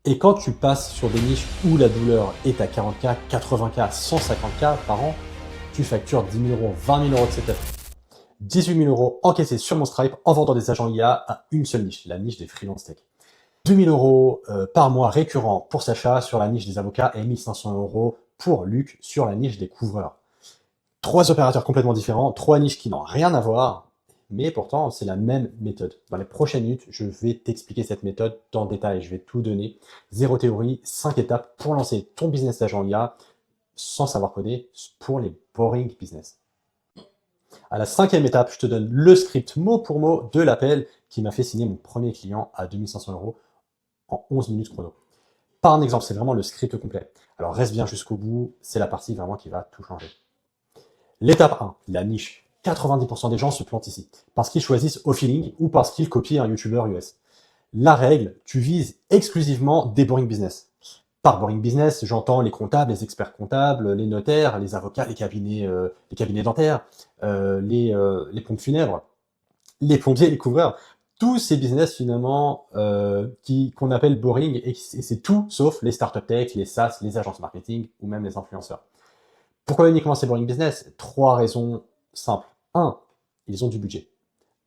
Et quand tu passes sur des niches où la douleur est à 40K, 80K, 150K par an, tu factures 10 000 euros, 20 000 euros de setup, 18 000 euros encaissés sur mon Stripe en vendant des agents IA à une seule niche, la niche des freelance tech. 2 000 euros par mois récurrents pour Sacha sur la niche des avocats et 1 500 euros pour Luc sur la niche des couvreurs. Trois opérateurs complètement différents, trois niches qui n'ont rien à voir, mais pourtant c'est la même méthode. Dans les prochaines minutes, je vais t'expliquer cette méthode dans le détail, je vais tout donner. Zéro théorie, 5 étapes pour lancer ton business d'agent IA sans savoir coder pour les boring business. À la cinquième étape, je te donne le script mot pour mot de l'appel qui m'a fait signer mon premier client à 2 500 euros en 11 minutes chrono. Par un exemple, c'est vraiment le script complet. Alors reste bien jusqu'au bout, c'est la partie vraiment qui va tout changer. L'étape 1, la niche. 90% des gens se plantent ici, parce qu'ils choisissent au feeling ou parce qu'ils copient un YouTuber US. La règle, tu vises exclusivement des boring business. Par boring business, j'entends les comptables, les experts comptables, les notaires, les avocats, les cabinets dentaires, les pompes funèbres, les plombiers, les couvreurs. Tous ces business finalement qu'on appelle boring, et c'est tout sauf les startup tech, les SaaS, les agences marketing ou même les influenceurs. Pourquoi uniquement ces boring business? Trois raisons simples. Un, ils ont du budget.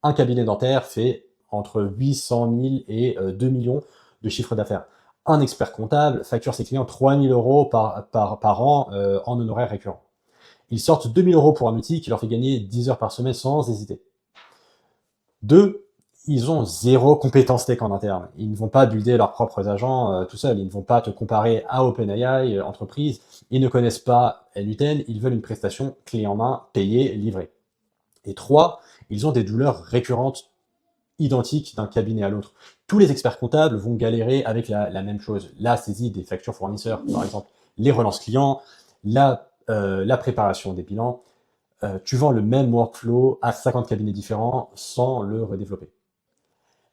Un cabinet dentaire fait entre 800 000 et 2 millions de chiffre d'affaires. Un expert comptable facture ses clients 3 000 euros par an en honoraires récurrents. Ils sortent 2 000 euros pour un outil qui leur fait gagner 10 heures par semaine sans hésiter. Deux, ils ont zéro compétence tech en interne. Ils ne vont pas builder leurs propres agents tout seuls. Ils ne vont pas te comparer à OpenAI, entreprise. Ils ne connaissent pas NUTEL. Ils veulent une prestation clé en main, payée, livrée. Et trois, ils ont des douleurs récurrentes identiques d'un cabinet à l'autre. Tous les experts comptables vont galérer avec la même chose. La saisie des factures fournisseurs, par exemple, les relances clients, la préparation des bilans. Tu vends le même workflow à 50 cabinets différents sans le redévelopper.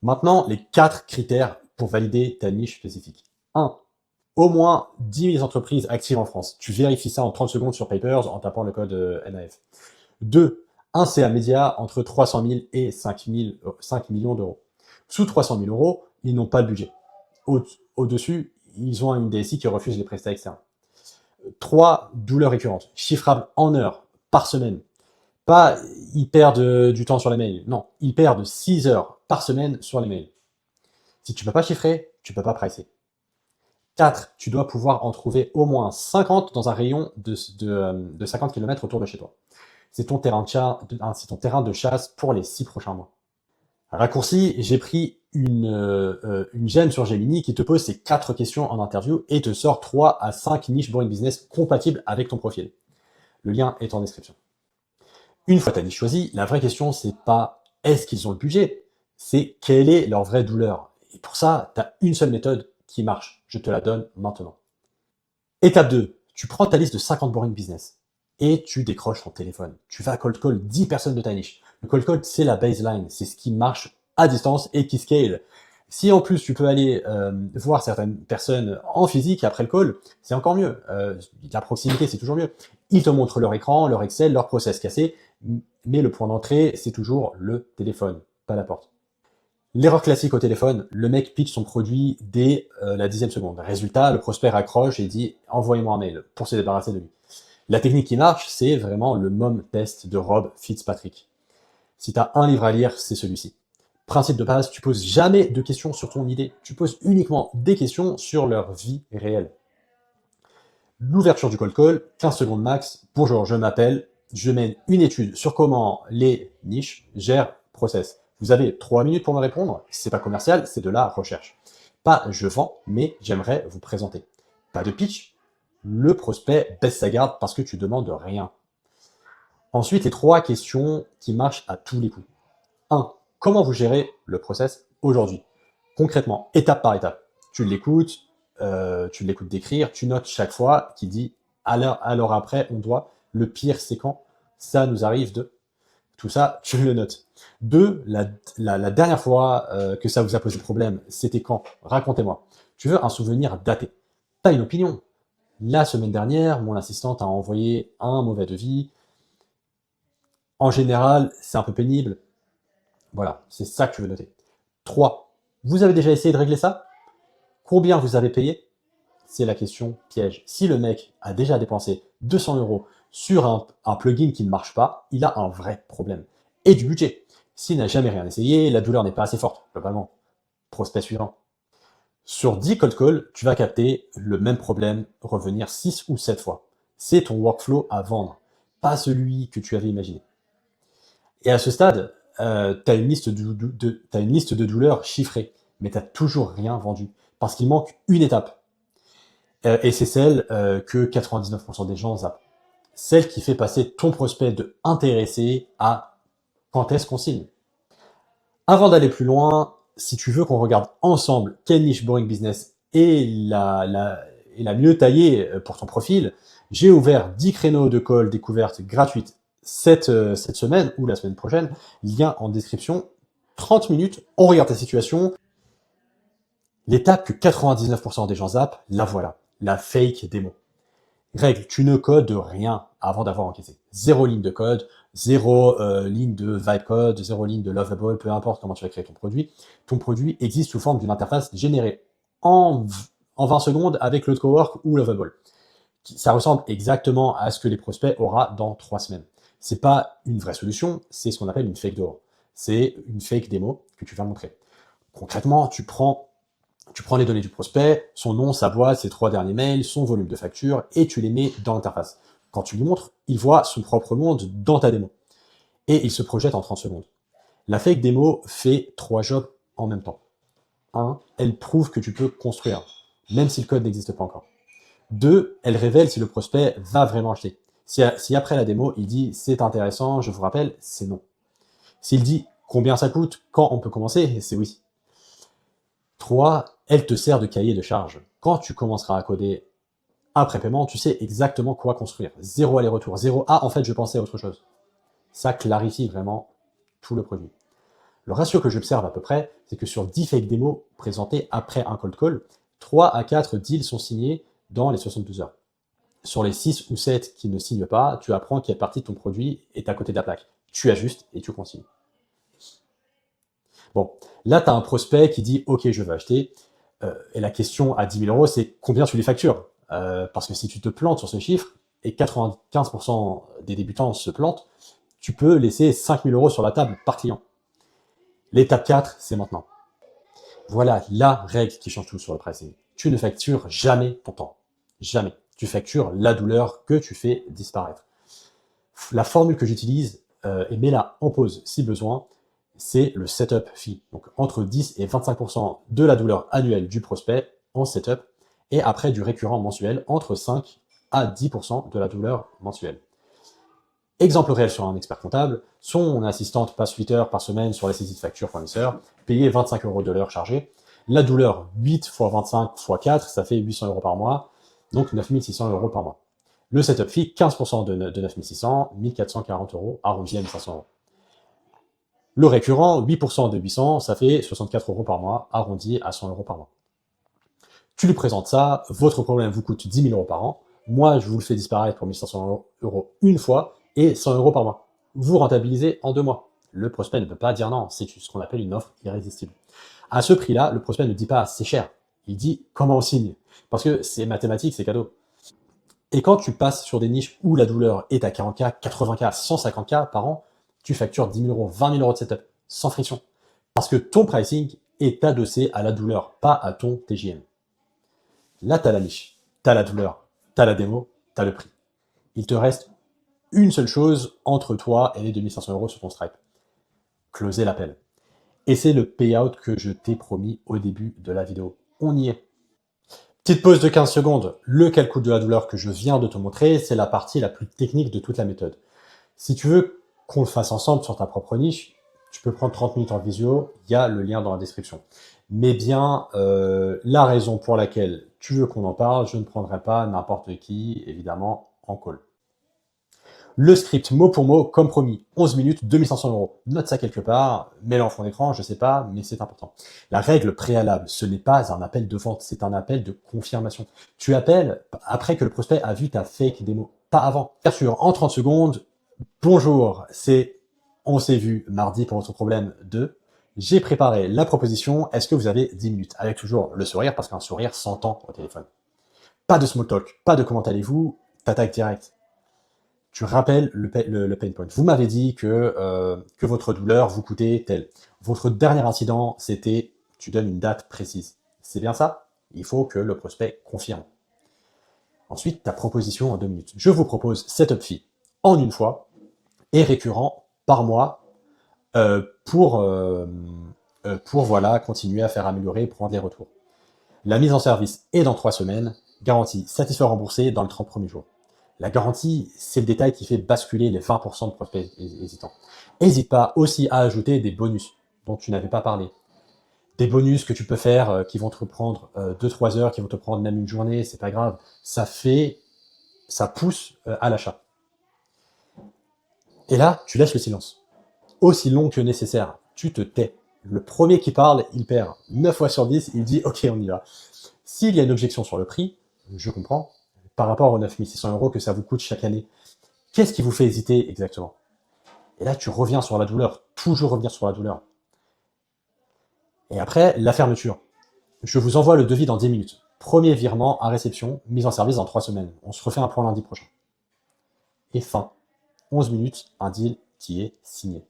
Maintenant, les 4 critères pour valider ta niche spécifique. 1. Au moins 10 000 entreprises actives en France. Tu vérifies ça en 30 secondes sur Papers en tapant le code NAF. 2. Un CA média entre 300 000 et 5 millions d'euros. Sous 300 000 euros, ils n'ont pas le budget. Au-dessus, ils ont une DSI qui refuse les prestats externes. 3. Douleurs récurrentes, chiffrables en heures, par semaine. Pas, ils perdent du temps sur les mails. Non, ils perdent 6 heures par semaine sur les mails. Si tu peux pas chiffrer, tu peux pas pricer. 4. Tu dois pouvoir en trouver au moins 50 dans un rayon de 50 km autour de chez toi. C'est ton terrain de chasse pour les 6 prochains mois. Raccourci, j'ai pris une gemme sur Gemini qui te pose ces 4 questions en interview et te sort 3 à 5 niches boring business compatibles avec ton profil. Le lien est en description. Une fois ta niche choisie, la vraie question, c'est pas est-ce qu'ils ont le budget, c'est quelle est leur vraie douleur. Et pour ça, tu as une seule méthode qui marche. Je te la donne maintenant. Étape 2. Tu prends ta liste de 50 boring business et tu décroches ton téléphone. Tu vas cold call 10 personnes de ta niche. Le cold call, c'est la baseline, c'est ce qui marche à distance et qui scale. Si en plus tu peux aller voir certaines personnes en physique après le call, c'est encore mieux. La proximité, c'est toujours mieux. Ils te montrent leur écran, leur Excel, leur process cassé, mais le point d'entrée, c'est toujours le téléphone, pas la porte. L'erreur classique au téléphone, le mec pitch son produit dès la 10e seconde. Résultat, le prospect raccroche et dit « envoyez-moi un mail » pour se débarrasser de lui. La technique qui marche, c'est vraiment le mom test de Rob Fitzpatrick. Si tu as un livre à lire, c'est celui-ci. Principe de base, tu poses jamais de questions sur ton idée, tu poses uniquement des questions sur leur vie réelle. L'ouverture du call call, 15 secondes max. Bonjour, je m'appelle, je mène une étude sur comment les niches gèrent process. Vous avez 3 minutes pour me répondre. C'est pas commercial, c'est de la recherche. Pas je vends, mais j'aimerais vous présenter. Pas de pitch. Le prospect baisse sa garde parce que tu demandes rien. Ensuite, les 3 questions qui marchent à tous les coups. 1. Comment vous gérez le process aujourd'hui? Concrètement, étape par étape. Tu l'écoutes décrire, tu notes chaque fois qu'il dit alors après on doit, le pire c'est quand, ça nous arrive de, tout ça tu le notes. 2. La dernière fois que ça vous a posé problème, c'était quand? Racontez-moi. Tu veux un souvenir daté, pas une opinion. La semaine dernière, mon assistante a envoyé un mauvais devis. En général, c'est un peu pénible. Voilà, c'est ça que tu veux noter. 3. Vous avez déjà essayé de régler ça? Combien vous avez payé? C'est la question piège. Si le mec a déjà dépensé 200 euros sur un plugin qui ne marche pas, il a un vrai problème. Et du budget. S'il n'a jamais rien essayé, la douleur n'est pas assez forte, globalement. Prospect suivant. Sur 10 cold calls, tu vas capter le même problème revenir 6 ou 7 fois. C'est ton workflow à vendre, pas celui que tu avais imaginé. Et à ce stade, tu as une liste de douleurs chiffrée, mais tu n'as toujours rien vendu, parce qu'il manque une étape. Et c'est celle que 99% des gens zappent. Celle qui fait passer ton prospect de intéressé à quand est-ce qu'on signe. Avant d'aller plus loin, si tu veux qu'on regarde ensemble quelle niche Boring Business est la mieux taillée pour ton profil, j'ai ouvert 10 créneaux de call découverte gratuite cette semaine ou la semaine prochaine. Lien en description. 30 minutes, on regarde ta situation. L'étape que 99% des gens zappent, la voilà. La fake démo. Règle, tu ne codes rien avant d'avoir encaissé. Zéro ligne de code, zéro ligne de vibe code, zéro ligne de lovable, peu importe comment tu vas créer ton produit. Ton produit existe sous forme d'une interface générée en 20 secondes avec le cowork ou lovable. Ça ressemble exactement à ce que les prospects aura dans 3 semaines. C'est pas une vraie solution, c'est ce qu'on appelle une fake door. C'est une fake démo que tu vas montrer. Concrètement, tu prends les données du prospect, son nom, sa boîte, ses 3 derniers mails, son volume de facture, et tu les mets dans l'interface. Quand tu lui montres, il voit son propre monde dans ta démo. Et il se projette en 30 secondes. La fake démo fait 3 jobs en même temps. 1, elle prouve que tu peux construire, même si le code n'existe pas encore. 2, elle révèle si le prospect va vraiment acheter. Si après la démo, il dit « c'est intéressant, je vous rappelle », c'est non. S'il dit « combien ça coûte, quand on peut commencer », c'est oui. 3, elle te sert de cahier de charge. Quand tu commenceras à coder après paiement, tu sais exactement quoi construire. 0 aller-retour, 0 « ah, en fait, je pensais à autre chose ». Ça clarifie vraiment tout le produit. Le ratio que j'observe à peu près, c'est que sur 10 fake démos présentées après un cold call, 3 à 4 deals sont signés dans les 72 heures. Sur les 6 ou 7 qui ne signent pas, tu apprends quelle partie de ton produit est à côté de la plaque. Tu ajustes et tu continues. Bon, là, tu as un prospect qui dit « ok, je veux acheter ». Et la question à 10 000 euros, c'est combien tu les factures, parce que si tu te plantes sur ce chiffre, et 95% des débutants se plantent, tu peux laisser 5 000 euros sur la table par client. L'étape 4, c'est maintenant. Voilà la règle qui change tout sur le pricing. Tu ne factures jamais ton temps. Jamais. Tu factures la douleur que tu fais disparaître. La formule que j'utilise, et mets-la en pause si besoin, c'est le setup fee. Donc entre 10 et 25% de la douleur annuelle du prospect en setup, et après du récurrent mensuel entre 5 à 10% de la douleur mensuelle. Exemple réel sur un expert comptable, son assistante passe 8 heures par semaine sur la saisie de facture fournisseur, payée 25 euros de l'heure chargée. La douleur 8 x 25 x 4, ça fait 800 euros par mois, donc 9600 euros par mois. Le setup fee, 15% de 9600, 1440 euros, arrondi à 1500 euros. Le récurrent, 8% de 800, ça fait 64 euros par mois, arrondi à 100 euros par mois. Tu lui présentes ça, votre problème vous coûte 10 000 euros par an, moi je vous le fais disparaître pour 1500 euros une fois, et 100 euros par mois. Vous rentabilisez en 2 mois. Le prospect ne peut pas dire non, c'est ce qu'on appelle une offre irrésistible. À ce prix-là, le prospect ne dit pas c'est cher, il dit comment on signe, parce que c'est mathématique, c'est cadeau. Et quand tu passes sur des niches où la douleur est à 40K, 80K, 150K par an, tu factures 10 000 euros, 20 000 euros de setup, sans friction. Parce que ton pricing est adossé à la douleur, pas à ton TJM. Là, tu as la niche, tu as la douleur, tu as la démo, tu as le prix. Il te reste une seule chose entre toi et les 2500 euros sur ton Stripe. Closer l'appel. Et c'est le payout que je t'ai promis au début de la vidéo. On y est. Petite pause de 15 secondes. Le calcul de la douleur que je viens de te montrer, c'est la partie la plus technique de toute la méthode. Si tu veux qu'on le fasse ensemble sur ta propre niche, tu peux prendre 30 minutes en visio, il y a le lien dans la description. Mais bien, la raison pour laquelle tu veux qu'on en parle, je ne prendrai pas n'importe qui, évidemment, en call. Le script mot pour mot, comme promis, 11 minutes, 2500 euros. Note ça quelque part, mets-le en fond d'écran, je sais pas, mais c'est important. La règle préalable, ce n'est pas un appel de vente, c'est un appel de confirmation. Tu appelles après que le prospect a vu ta fake démo, pas avant. Bien sûr, en 30 secondes, bonjour, on s'est vu mardi pour votre problème 2. J'ai préparé la proposition, est-ce que vous avez 10 minutes? Avec toujours le sourire, parce qu'un sourire s'entend au téléphone. Pas de small talk, pas de comment allez-vous, t'attaques direct. Tu rappelles le pain point. Vous m'avez dit que votre douleur vous coûtait tel. Votre dernier incident, c'était, tu donnes une date précise. C'est bien ça? Il faut que le prospect confirme. Ensuite, ta proposition en 2 minutes. Je vous propose setup fee en une fois et récurrent par mois pour voilà, continuer à faire améliorer et prendre les retours. La mise en service est dans 3 semaines, garantie satisfait remboursé dans les 30 premiers jours. La garantie, c'est le détail qui fait basculer les 20% de prospects hésitants. N'hésite pas aussi à ajouter des bonus dont tu n'avais pas parlé. Des bonus que tu peux faire qui vont te prendre 2-3 heures, qui vont te prendre même une journée, c'est pas grave. Ça pousse à l'achat. Et là, tu laisses le silence. Aussi long que nécessaire, tu te tais. Le premier qui parle, il perd 9 fois sur 10, il dit « Ok, on y va ». S'il y a une objection sur le prix, je comprends, par rapport aux 9600 € que ça vous coûte chaque année, qu'est-ce qui vous fait hésiter exactement? Et là, tu reviens sur la douleur, toujours revenir sur la douleur. Et après, la fermeture. Je vous envoie le devis dans 10 minutes. Premier virement à réception, mise en service dans 3 semaines. On se refait un point lundi prochain. Et fin. 11 minutes, un deal qui est signé.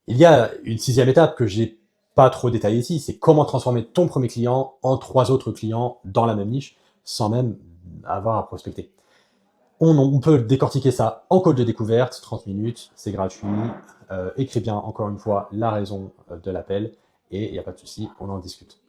Il y a une 6e étape que j'ai pas trop détaillée ici, c'est comment transformer ton premier client en 3 autres clients dans la même niche, sans même avoir à prospecter. On peut décortiquer ça en code de découverte, 30 minutes, c'est gratuit. Écris bien encore une fois la raison de l'appel et il n'y a pas de souci, on en discute.